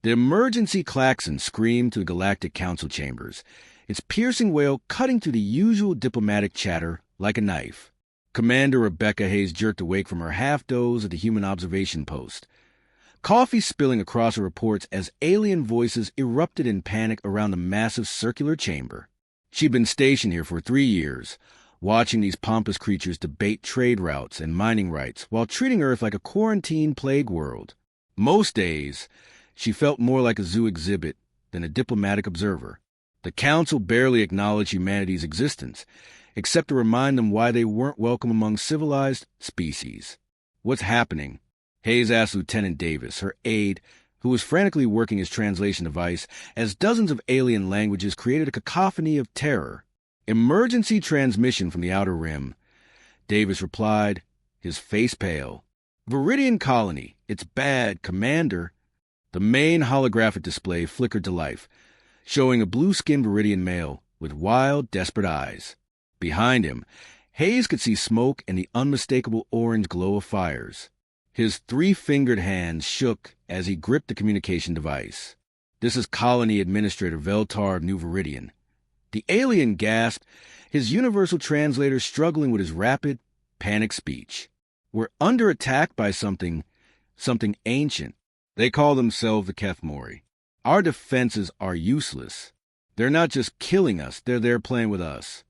The emergency klaxon screamed to the Galactic Council chambers, its piercing wail cutting through the usual diplomatic chatter like a knife. Commander Rebecca Hayes jerked awake from her half-doze at the human observation post, coffee spilling across her reports as alien voices erupted in panic around the massive circular chamber. She'd been stationed here for 3 years, watching these pompous creatures debate trade routes and mining rights while treating Earth like a quarantine plague world. Most days, she felt more like a zoo exhibit than a diplomatic observer. The Council barely acknowledged humanity's existence, except to remind them why they weren't welcome among civilized species. "What's happening?" Hayes asked Lieutenant Davis, her aide, who was frantically working his translation device as dozens of alien languages created a cacophony of terror. "Emergency transmission from the Outer Rim," Davis replied, his face pale. "Viridian Colony, it's bad, Commander." The main holographic display flickered to life, showing a blue-skinned Viridian male with wild, desperate eyes. Behind him, Hayes could see smoke and the unmistakable orange glow of fires. His 3-fingered hands shook as he gripped the communication device. "This is Colony Administrator Veltar of New Viridian." The alien gasped, his universal translator struggling with his rapid, panicked speech. "We're under attack by something ancient. They call themselves the Kethmori. Our defenses are useless. They're not just killing us, they're there playing with us."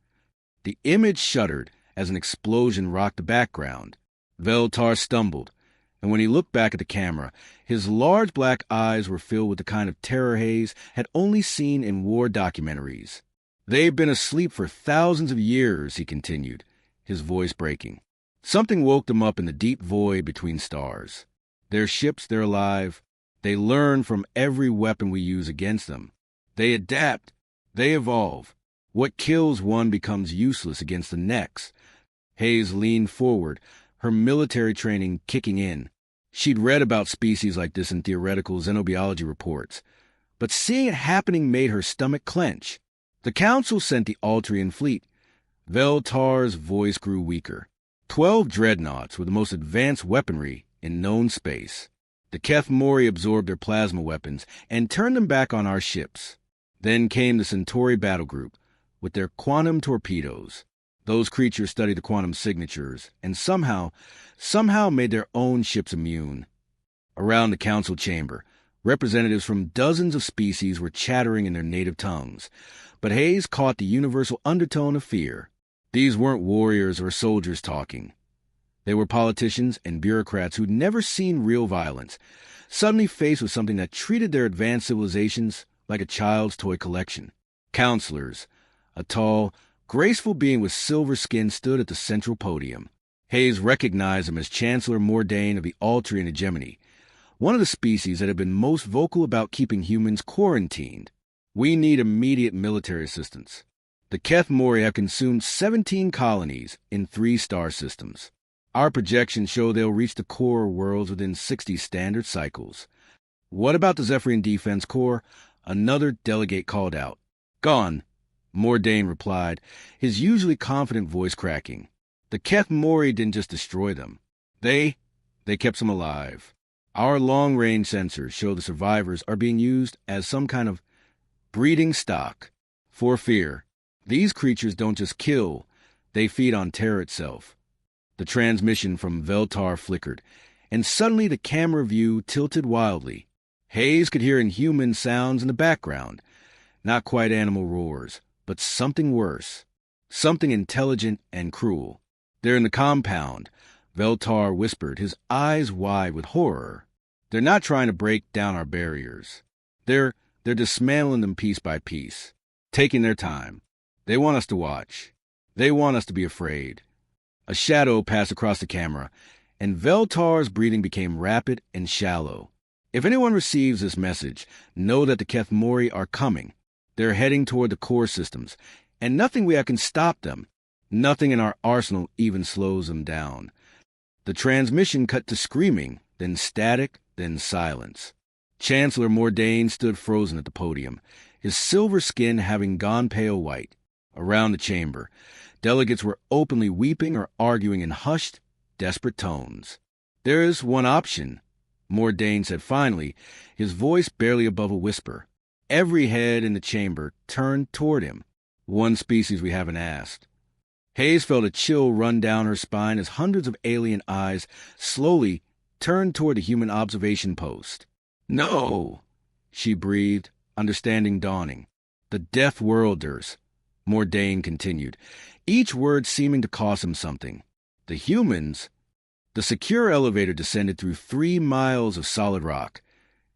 The image shuddered as an explosion rocked the background. Veltar stumbled, and when he looked back at the camera, his large black eyes were filled with the kind of terror Hayes had only seen in war documentaries. "They've been asleep for thousands of years," he continued, his voice breaking. "Something woke them up in the deep void between stars. Their ships, they're alive. They learn from every weapon we use against them. They adapt. They evolve. What kills one becomes useless against the next." Hayes leaned forward, her military training kicking in. She'd read about species like this in theoretical xenobiology reports, but seeing it happening made her stomach clench. "The Council sent the Altrian fleet." Veltar's voice grew weaker. 12 dreadnoughts with the most advanced weaponry in known space. The Kethmori absorbed their plasma weapons and turned them back on our ships. Then came the Centauri battle group with their quantum torpedoes. Those creatures studied the quantum signatures and somehow made their own ships immune. Around the council chamber, representatives from dozens of species were chattering in their native tongues, but Hayes caught the universal undertone of fear. These weren't warriors or soldiers talking. They were politicians and bureaucrats who'd never seen real violence, suddenly faced with something that treated their advanced civilizations like a child's toy collection. Counselors, a tall, graceful being with silver skin, stood at the central podium. Hayes recognized him as Chancellor Mordain of the Altrian hegemony, one of the species that had been most vocal about keeping humans quarantined. "We need immediate military assistance. The Kethmori have consumed 17 colonies in 3 star systems. Our projections show they'll reach the core worlds within 60 standard cycles." "What about the Zephyrian Defense Corps?" another delegate called out. "Gone," Mordain replied, his usually confident voice cracking. "The Kethmori didn't just destroy them. They kept them alive. Our long-range sensors show the survivors are being used as some kind of breeding stock for fear. These creatures don't just kill, they feed on terror itself." The transmission from Veltar flickered, and suddenly the camera view tilted wildly. Hayes could hear inhuman sounds in the background, not quite animal roars, but something worse, something intelligent and cruel. "They're in the compound," Veltar whispered, his eyes wide with horror. "They're not trying to break down our barriers. They're dismantling them piece by piece, taking their time. They want us to watch. They want us to be afraid." A shadow passed across the camera, and Veltar's breathing became rapid and shallow. "If anyone receives this message, know that the Kethmori are coming. They're heading toward the core systems, and nothing we have can stop them. Nothing in our arsenal even slows them down." The transmission cut to screaming, then static, then silence. Chancellor Mordain stood frozen at the podium, his silver skin having gone pale white. Around the chamber, delegates were openly weeping or arguing in hushed, desperate tones. "There's one option," Mordain said finally, his voice barely above a whisper. Every head in the chamber turned toward him. One species we haven't asked. Hayes felt a chill run down her spine as hundreds of alien eyes slowly turned toward the human observation post. No, she breathed, understanding dawning. The Death Worlders, Mordain continued, each word seeming to cost him something. The humans. The secure elevator descended through 3 miles of solid rock,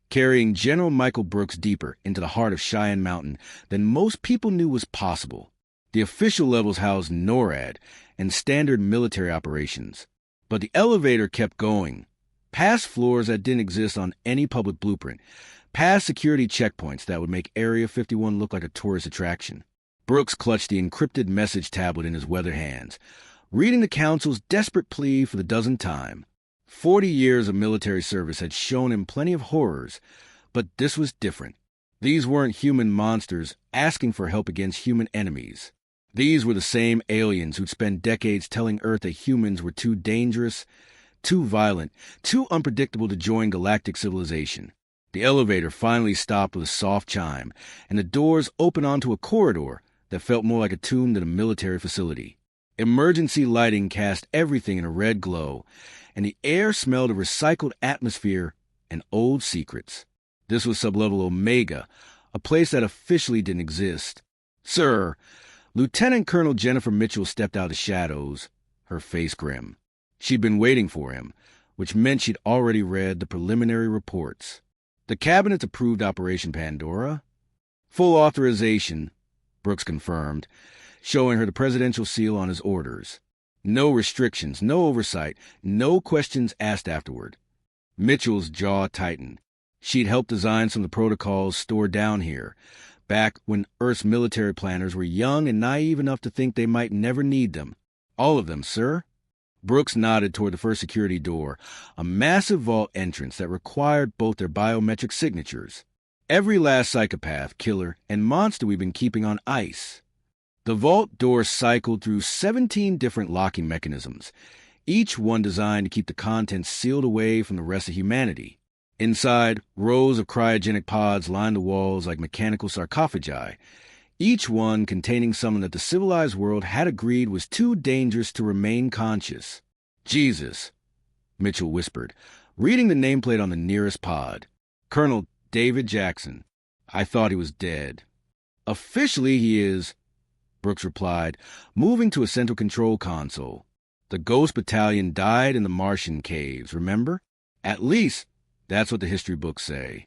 carrying General Michael Brooks deeper into the heart of Cheyenne Mountain than most people knew was possible. The official levels housed NORAD and standard military operations. But the elevator kept going, past floors that didn't exist on any public blueprint, past security checkpoints that would make Area 51 look like a tourist attraction. Brooks clutched the encrypted message tablet in his weathered hands, reading the Council's desperate plea for the dozenth time. 40 years of military service had shown him plenty of horrors, but this was different. These weren't human monsters asking for help against human enemies. These were the same aliens who'd spent decades telling Earth that humans were too dangerous, too violent, too unpredictable to join galactic civilization. The elevator finally stopped with a soft chime, and the doors opened onto a corridor that felt more like a tomb than a military facility. Emergency lighting cast everything in a red glow, and the air smelled of recycled atmosphere and old secrets. This was Sublevel Omega, a place that officially didn't exist. Sir, Lieutenant Colonel Jennifer Mitchell stepped out of the shadows, her face grim. She'd been waiting for him, which meant she'd already read the preliminary reports. The Cabinet's approved Operation Pandora. Full authorization, Brooks confirmed, showing her the presidential seal on his orders. No restrictions, no oversight, no questions asked afterward. Mitchell's jaw tightened. She'd helped design some of the protocols stored down here, back when Earth's military planners were young and naive enough to think they might never need them. All of them, sir. Brooks nodded toward the first security door, a massive vault entrance that required both their biometric signatures. Every last psychopath, killer, and monster we've been keeping on ice. The vault door cycled through 17 different locking mechanisms, each one designed to keep the contents sealed away from the rest of humanity. Inside, rows of cryogenic pods lined the walls like mechanical sarcophagi, each one containing someone that the civilized world had agreed was too dangerous to remain conscious. Jesus, Mitchell whispered, reading the nameplate on the nearest pod. Colonel David Jackson. I thought he was dead. Officially he is, Brooks replied, moving to a central control console. The Ghost Battalion died in the Martian caves, remember? At least, that's what the history books say.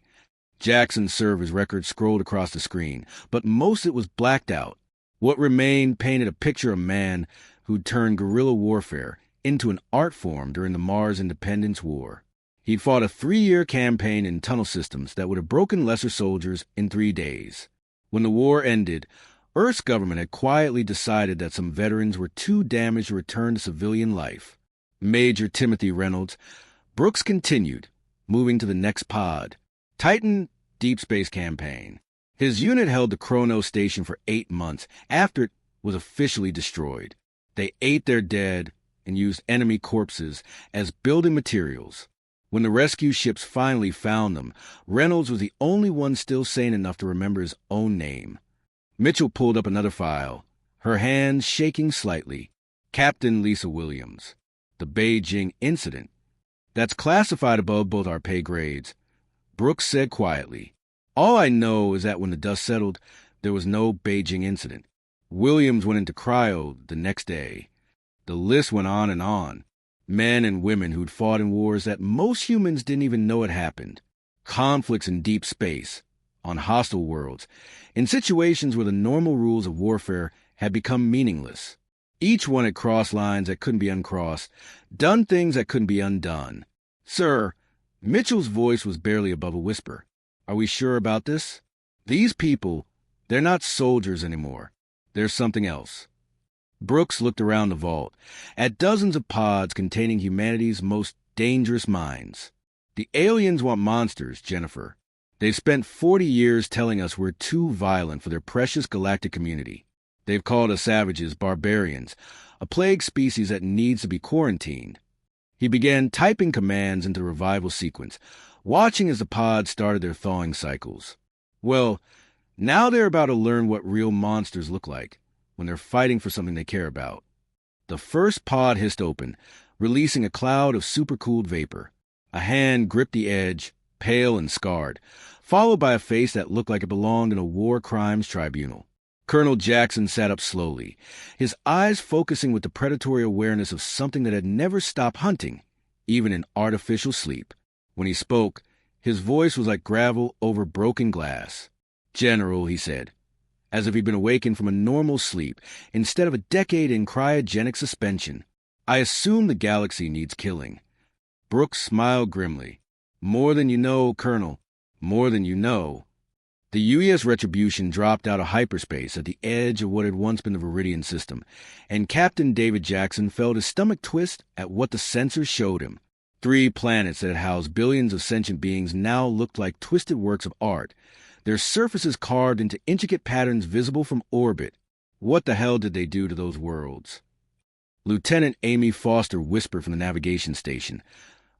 Jackson's service record scrolled across the screen, but most of it was blacked out. What remained painted a picture of a man who'd turned guerrilla warfare into an art form during the Mars Independence War. He'd fought a 3-year campaign in tunnel systems that would have broken lesser soldiers in 3 days. When the war ended, Earth's government had quietly decided that some veterans were too damaged to return to civilian life. Major Timothy Reynolds. Brooks continued, moving to the next pod. Titan Deep Space Campaign. His unit held the Chronos station for 8 months after it was officially destroyed. They ate their dead and used enemy corpses as building materials. When the rescue ships finally found them, Reynolds was the only one still sane enough to remember his own name. Mitchell pulled up another file, her hands shaking slightly. Captain Lisa Williams. The Beijing incident. That's classified above both our pay grades, Brooks said quietly. All I know is that when the dust settled, there was no Beijing incident. Williams went into cryo the next day. The list went on and on. Men and women who'd fought in wars that most humans didn't even know had happened. Conflicts in deep space, on hostile worlds, in situations where the normal rules of warfare had become meaningless. Each one had crossed lines that couldn't be uncrossed, done things that couldn't be undone. Sir, Mitchell's voice was barely above a whisper. Are we sure about this? These people, they're not soldiers anymore. There's something else. Brooks looked around the vault, at dozens of pods containing humanity's most dangerous minds. The aliens want monsters, Jennifer. They've spent 40 years telling us we're too violent for their precious galactic community. They've called us savages, barbarians, a plague species that needs to be quarantined. He began typing commands into the revival sequence, watching as the pods started their thawing cycles. Well, now they're about to learn what real monsters look like when they're fighting for something they care about. The first pod hissed open, releasing a cloud of supercooled vapor. A hand gripped the edge, pale and scarred, followed by a face that looked like it belonged in a war crimes tribunal. Colonel Jackson sat up slowly, his eyes focusing with the predatory awareness of something that had never stopped hunting, even in artificial sleep. When he spoke, his voice was like gravel over broken glass. "General," he said, as if he'd been awakened from a normal sleep instead of a decade in cryogenic suspension. "I assume the galaxy needs killing." Brooks smiled grimly. "More than you know, Colonel. More than you know." The U.S. Retribution dropped out of hyperspace at the edge of what had once been the Viridian system, and Captain David Jackson felt his stomach twist at what the sensors showed him. 3 planets that had housed billions of sentient beings now looked like twisted works of art, their surfaces carved into intricate patterns visible from orbit. What the hell did they do to those worlds? Lieutenant Amy Foster whispered from the navigation station,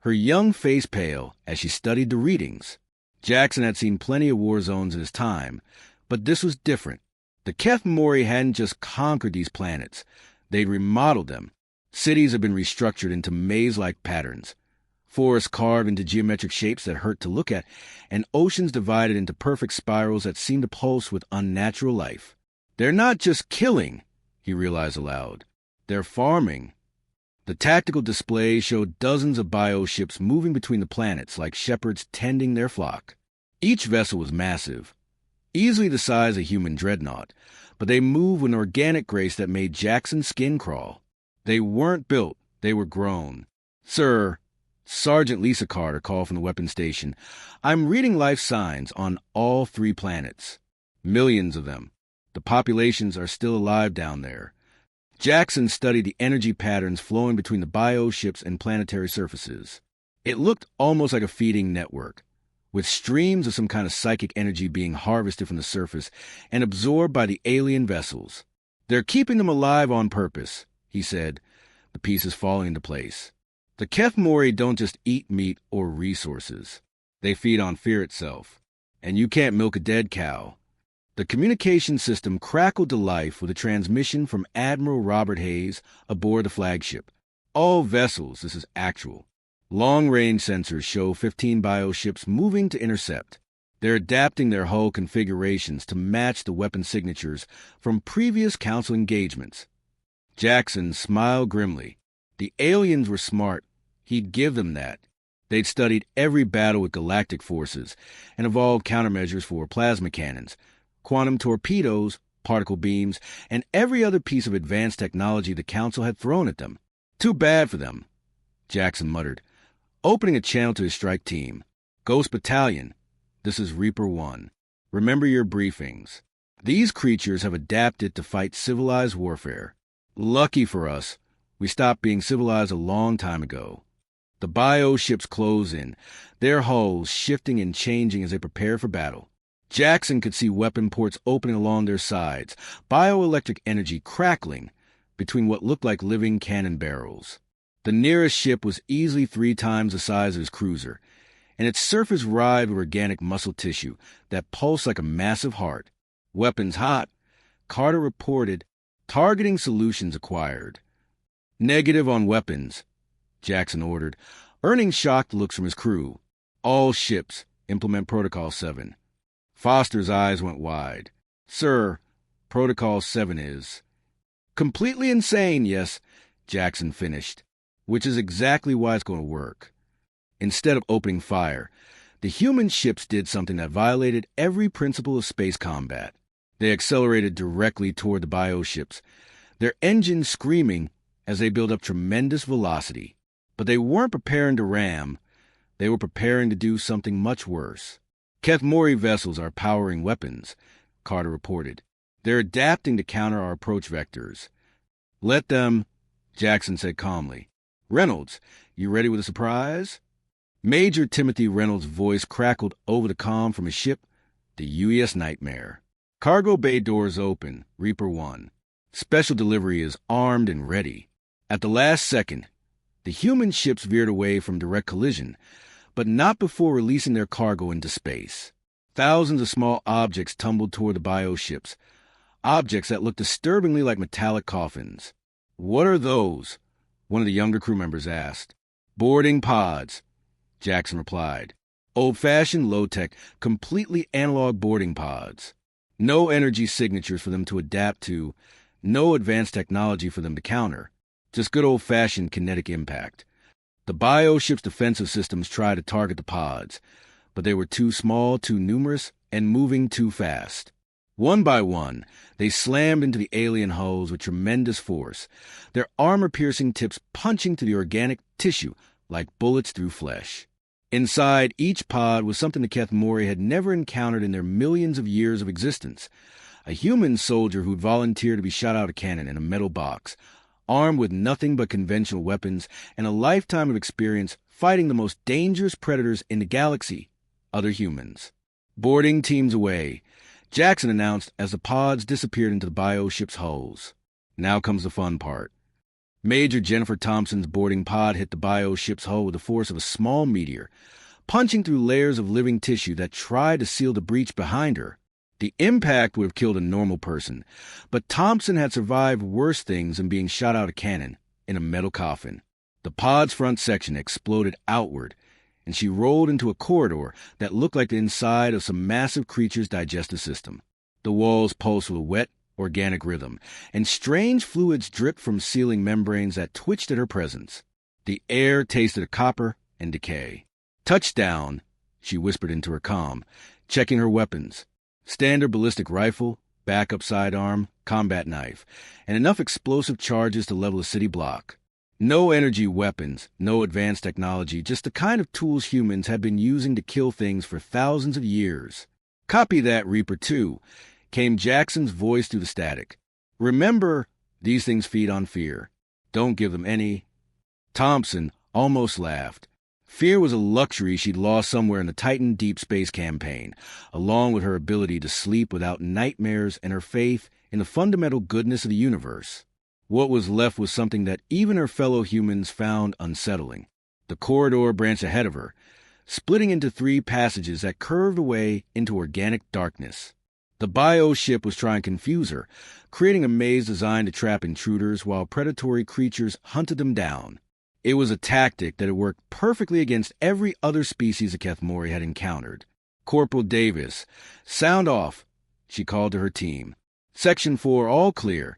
her young face pale as she studied the readings. Jackson had seen plenty of war zones in his time, but this was different. The Keth Mori hadn't just conquered these planets. They'd remodeled them. Cities had been restructured into maze-like patterns, forests carved into geometric shapes that hurt to look at, and oceans divided into perfect spirals that seemed to pulse with unnatural life. "They're not just killing," he realized aloud. "They're farming." The tactical display showed dozens of bioships moving between the planets like shepherds tending their flock. Each vessel was massive, easily the size of a human dreadnought, but they moved with an organic grace that made Jackson's skin crawl. They weren't built, they were grown. "Sir," Sergeant Lisa Carter called from the weapons station, "I'm reading life signs on all 3 planets. Millions of them. The populations are still alive down there." Jackson studied the energy patterns flowing between the bioships and planetary surfaces. It looked almost like a feeding network, with streams of some kind of psychic energy being harvested from the surface and absorbed by the alien vessels. "They're keeping them alive on purpose," he said, the pieces falling into place. "The Keth Mori don't just eat meat or resources. They feed on fear itself. And you can't milk a dead cow." The communication system crackled to life with a transmission from Admiral Robert Hayes aboard the flagship. "All vessels, this is actual. Long-range sensors show 15 bioships moving to intercept. They're adapting their hull configurations to match the weapon signatures from previous Council engagements." Jackson smiled grimly. The aliens were smart. He'd give them that. They'd studied every battle with galactic forces and evolved countermeasures for plasma cannons, quantum torpedoes, particle beams, and every other piece of advanced technology the Council had thrown at them. "Too bad for them," Jackson muttered, opening a channel to his strike team. "Ghost Battalion, this is Reaper 1. Remember your briefings. These creatures have adapted to fight civilized warfare. Lucky for us, we stopped being civilized a long time ago." The bioships close in, their hulls shifting and changing as they prepare for battle. Jackson could see weapon ports opening along their sides, bioelectric energy crackling between what looked like living cannon barrels. The nearest ship was easily 3 times the size of his cruiser, and its surface writhed with organic muscle tissue that pulsed like a massive heart. "Weapons hot," Carter reported. "Targeting solutions acquired." "Negative on weapons," Jackson ordered, earning shocked looks from his crew. "All ships, implement Protocol 7. Foster's eyes went wide. "Sir, Protocol 7 is..." "Completely insane, yes," Jackson finished, "which is exactly why it's going to work." Instead of opening fire, the human ships did something that violated every principle of space combat. They accelerated directly toward the bioships, their engines screaming as they built up tremendous velocity. But they weren't preparing to ram. They were preparing to do something much worse. "Keth Mori vessels are powering weapons," Carter reported. "They're adapting to counter our approach vectors." "Let them," Jackson said calmly. "Reynolds, you ready with a surprise?" Major Timothy Reynolds' voice crackled over the comm from his ship, the U.S. Nightmare. "Cargo bay doors open, Reaper 1. Special delivery is armed and ready." At the last second, The human ships veered away from direct collision, but not before releasing their cargo into space. Thousands of small objects tumbled toward the bioships, objects that looked disturbingly like metallic coffins. "What are those?" one of the younger crew members asked. "Boarding pods," Jackson replied. "Old-fashioned, low-tech, completely analog boarding pods. No energy signatures for them to adapt to, no advanced technology for them to counter. Just good old-fashioned kinetic impact." The bioship's defensive systems tried to target the pods, but they were too small, too numerous, and moving too fast. One by one, they slammed into the alien hulls with tremendous force, their armor-piercing tips punching through the organic tissue like bullets through flesh. Inside each pod was something the Keth Mori had never encountered in their millions of years of existence. A human soldier who'd volunteered to be shot out of a cannon in a metal box, armed with nothing but conventional weapons and a lifetime of experience fighting the most dangerous predators in the galaxy, other humans. "Boarding teams away," Jackson announced as the pods disappeared into the bioship's hulls. Now comes the fun part. Major Jennifer Thompson's boarding pod hit the bioship's hull with the force of a small meteor, punching through layers of living tissue that tried to seal the breach behind her. The impact would have killed a normal person, but Thompson had survived worse things than being shot out of a cannon in a metal coffin. The pod's front section exploded outward, and she rolled into a corridor that looked like the inside of some massive creature's digestive system. The walls pulsed with a wet, organic rhythm, and strange fluids dripped from sealing membranes that twitched at her presence. The air tasted of copper and decay. "Touchdown," she whispered into her comm, checking her weapons. Standard ballistic rifle, backup sidearm, combat knife, and enough explosive charges to level a city block. No energy weapons, no advanced technology, just the kind of tools humans have been using to kill things for thousands of years. "Copy that, Reaper 2, came Jackson's voice through the static. "Remember, these things feed on fear. Don't give them any." Thompson almost laughed. Fear was a luxury she'd lost somewhere in the Titan Deep Space campaign, along with her ability to sleep without nightmares and her faith in the fundamental goodness of the universe. What was left was something that even her fellow humans found unsettling. The corridor branched ahead of her, splitting into 3 passages that curved away into organic darkness. The bioship was trying to confuse her, creating a maze designed to trap intruders while predatory creatures hunted them down. It was a tactic that had worked perfectly against every other species the Keth Mori had encountered. "Corporal Davis, sound off," she called to her team. "Section 4, all clear,"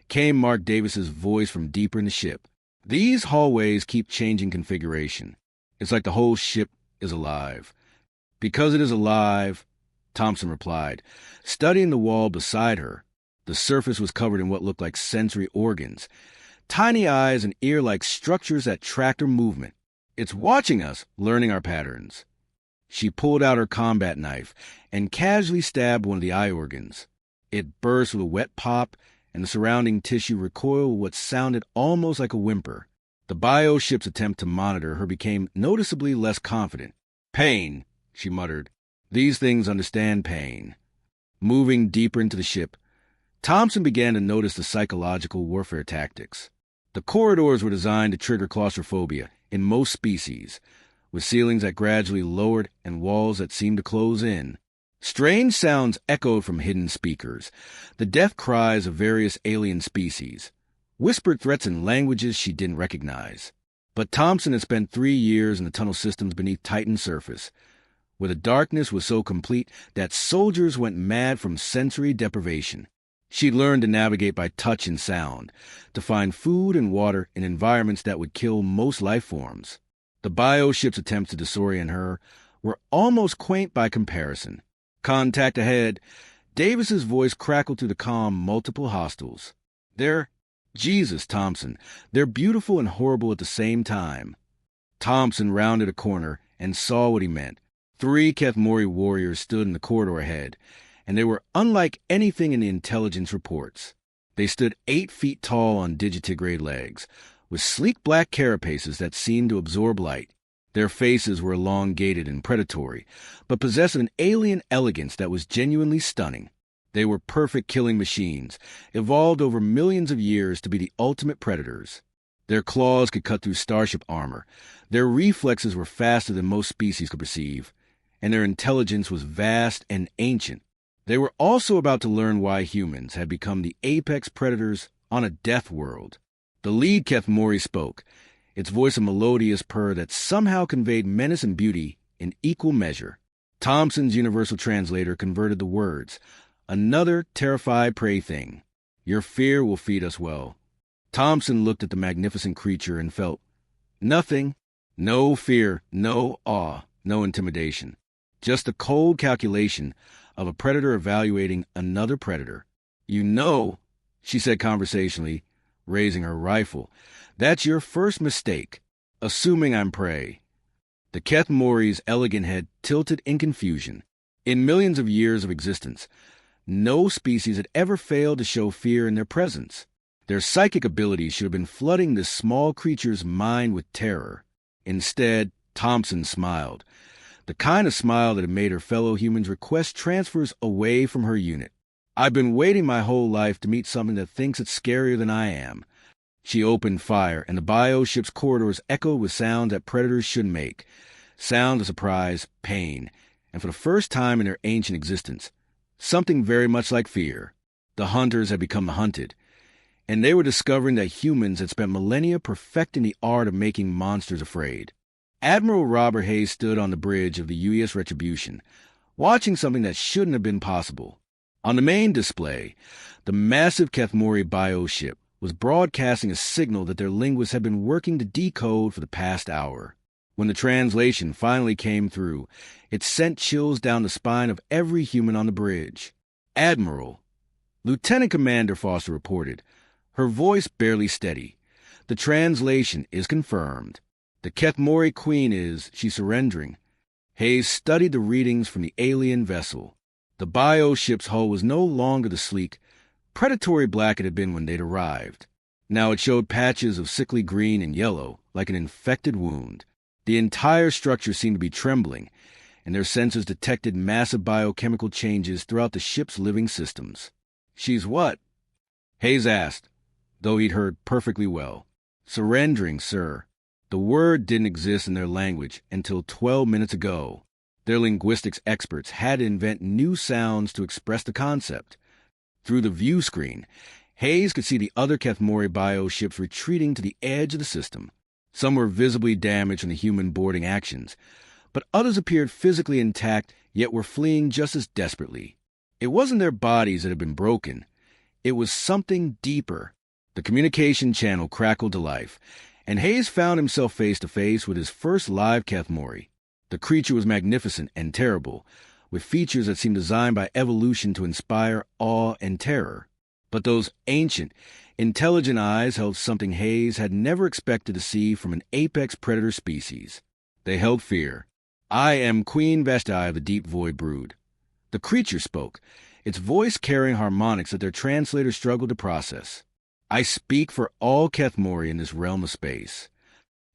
came Mark Davis's voice from deeper in the ship. "These hallways keep changing configuration. It's like the whole ship is alive." "Because it is alive," Thompson replied, studying the wall beside her. The surface was covered in what looked like sensory organs, tiny eyes and ear-like structures that tracked her movement. "It's watching us, learning our patterns." She pulled out her combat knife and casually stabbed one of the eye organs. It burst with a wet pop, and the surrounding tissue recoiled with what sounded almost like a whimper. The bioship's attempt to monitor her became noticeably less confident. "Pain," she muttered. "These things understand pain." Moving deeper into the ship, Thompson began to notice the psychological warfare tactics. The corridors were designed to trigger claustrophobia in most species, with ceilings that gradually lowered and walls that seemed to close in. Strange sounds echoed from hidden speakers, the death cries of various alien species, whispered threats in languages she didn't recognize. But Thompson had spent 3 years in the tunnel systems beneath Titan's surface, where the darkness was so complete that soldiers went mad from sensory deprivation. She'd learned to navigate by touch and sound, to find food and water in environments that would kill most life forms. The bioship's attempts to disorient her were almost quaint by comparison. "Contact ahead." Davis's voice crackled through the calm multiple hostiles. Jesus, Thompson, they're beautiful and horrible at the same time." Thompson rounded a corner and saw what he meant. 3 Keth Mori warriors stood in the corridor ahead, and they were unlike anything in the intelligence reports. They stood 8 feet tall on digitigrade legs, with sleek black carapaces that seemed to absorb light. Their faces were elongated and predatory, but possessed an alien elegance that was genuinely stunning. They were perfect killing machines, evolved over millions of years to be the ultimate predators. Their claws could cut through starship armor. Their reflexes were faster than most species could perceive, and their intelligence was vast and ancient. They were also about to learn why humans had become the apex predators on a death world. The lead Kethmori spoke, its voice a melodious purr that somehow conveyed menace and beauty in equal measure. Thompson's universal translator converted the words. Another terrified prey thing. Your fear will feed us well. Thompson looked at the magnificent creature and felt nothing, no fear, no awe, no intimidation. Just the cold calculation of a predator evaluating another predator. You know, she said conversationally, raising her rifle, that's your first mistake, assuming I'm prey. The Kethmori's elegant head tilted in confusion. In millions of years of existence, no species had ever failed to show fear in their presence. Their psychic abilities should have been flooding this small creature's mind with terror. Instead, Thompson smiled. The kind of smile that had made her fellow humans request transfers away from her unit. I've been waiting my whole life to meet something that thinks it's scarier than I am. She opened fire, and the bio-ship's corridors echoed with sounds that predators should make. Sounds of surprise, pain, and for the first time in their ancient existence, something very much like fear. The hunters had become the hunted, and they were discovering that humans had spent millennia perfecting the art of making monsters afraid. Admiral Robert Hayes stood on the bridge of the UES Retribution, watching something that shouldn't have been possible. On the main display, the massive Kethmori bio-ship was broadcasting a signal that their linguists had been working to decode for the past hour. When the translation finally came through, it sent chills down the spine of every human on the bridge. Admiral, Lieutenant Commander Foster reported, her voice barely steady. The translation is confirmed. The Kethmori Queen is, she's surrendering. Hayes studied the readings from the alien vessel. The bio-ship's hull was no longer the sleek, predatory black it had been when they'd arrived. Now it showed patches of sickly green and yellow, like an infected wound. The entire structure seemed to be trembling, and their sensors detected massive biochemical changes throughout the ship's living systems. She's what? Hayes asked, though he'd heard perfectly well. Surrendering, sir. The word didn't exist in their language until 12 minutes ago. Their linguistics experts had to invent new sounds to express the concept. Through the view screen, Hayes could see the other Kethmori bio-ships retreating to the edge of the system. Some were visibly damaged from the human boarding actions, but others appeared physically intact, yet were fleeing just as desperately. It wasn't their bodies that had been broken. It was something deeper. The communication channel crackled to life, and Hayes found himself face to face with his first live Kethmori. The creature was magnificent and terrible, with features that seemed designed by evolution to inspire awe and terror. But those ancient, intelligent eyes held something Hayes had never expected to see from an apex predator species. They held fear. I am Queen Vashti of the Deep Void Brood. The creature spoke, its voice carrying harmonics that their translators struggled to process. I speak for all Kethmori in this realm of space.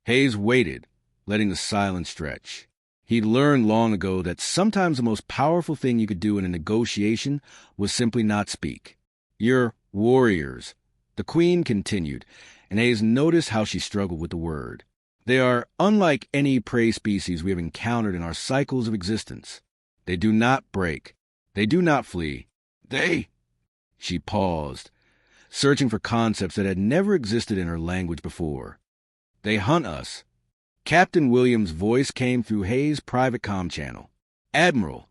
Hayes waited, letting the silence stretch. He'd learned long ago that sometimes the most powerful thing you could do in a negotiation was simply not speak. You're warriors, the Queen continued, and Hayes noticed how she struggled with the word. They are unlike any prey species we have encountered in our cycles of existence. They do not break. They do not flee. She paused, searching for concepts that had never existed in her language before. They hunt us. Captain Williams' voice came through Hayes' private comm channel. Admiral,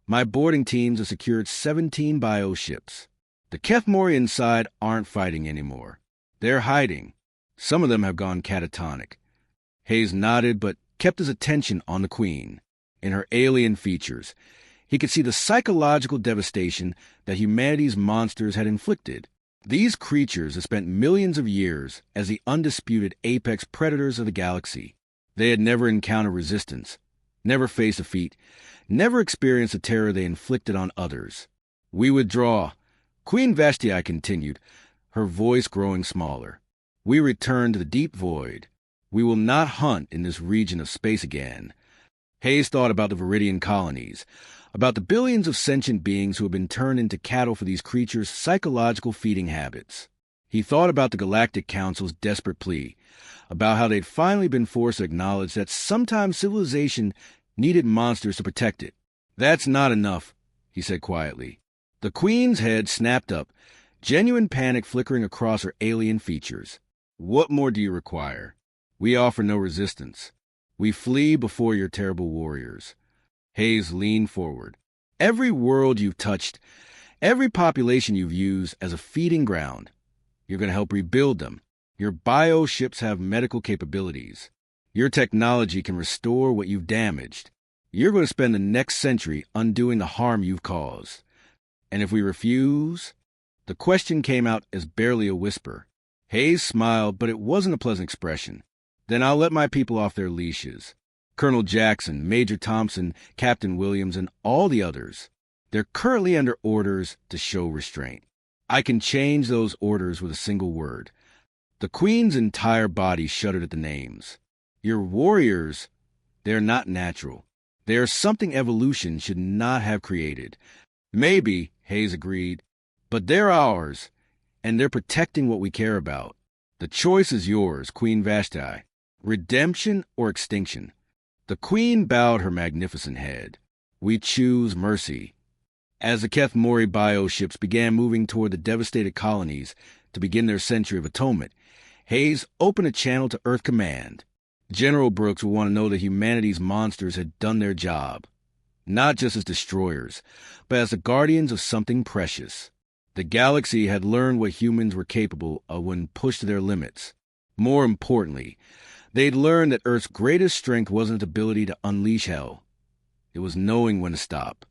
my boarding teams have secured 17 bio-ships. The Kethmori inside aren't fighting anymore. They're hiding. Some of them have gone catatonic. Hayes nodded but kept his attention on the Queen. In her alien features, he could see the psychological devastation that humanity's monsters had inflicted. These creatures have spent millions of years as the undisputed apex predators of the galaxy. They had never encountered resistance, never faced defeat, never experienced the terror they inflicted on others. We withdraw. Queen Vashti continued, her voice growing smaller. We return to the deep void. We will not hunt in this region of space again. Hayes thought about the Viridian colonies, about the billions of sentient beings who have been turned into cattle for these creatures' psychological feeding habits. He thought about the Galactic Council's desperate plea, about how they'd finally been forced to acknowledge that sometimes civilization needed monsters to protect it. "That's not enough," he said quietly. The Queen's head snapped up, genuine panic flickering across her alien features. "What more do you require? We offer no resistance. We flee before your terrible warriors." Hayes leaned forward. "Every world you've touched, every population you've used as a feeding ground, you're going to help rebuild them. Your bio-ships have medical capabilities. Your technology can restore what you've damaged. You're going to spend the next century undoing the harm you've caused. And if we refuse?" The question came out as barely a whisper. Hayes smiled, but it wasn't a pleasant expression. "Then I'll let my people off their leashes. Colonel Jackson, Major Thompson, Captain Williams, and all the others. They're currently under orders to show restraint. I can change those orders with a single word." The Queen's entire body shuddered at the names. "Your warriors, they're not natural. They are something evolution should not have created." "Maybe," Hayes agreed, "but they're ours, and they're protecting what we care about. The choice is yours, Queen Vashti. Redemption or extinction." The Queen bowed her magnificent head. "We choose mercy." As the Keth Mori bio-ships began moving toward the devastated colonies to begin their century of atonement, Hayes opened a channel to Earth Command. General Brooks would want to know that humanity's monsters had done their job, not just as destroyers, but as the guardians of something precious. The galaxy had learned what humans were capable of when pushed to their limits. More importantly, they'd learned that Earth's greatest strength wasn't its ability to unleash hell. It was knowing when to stop.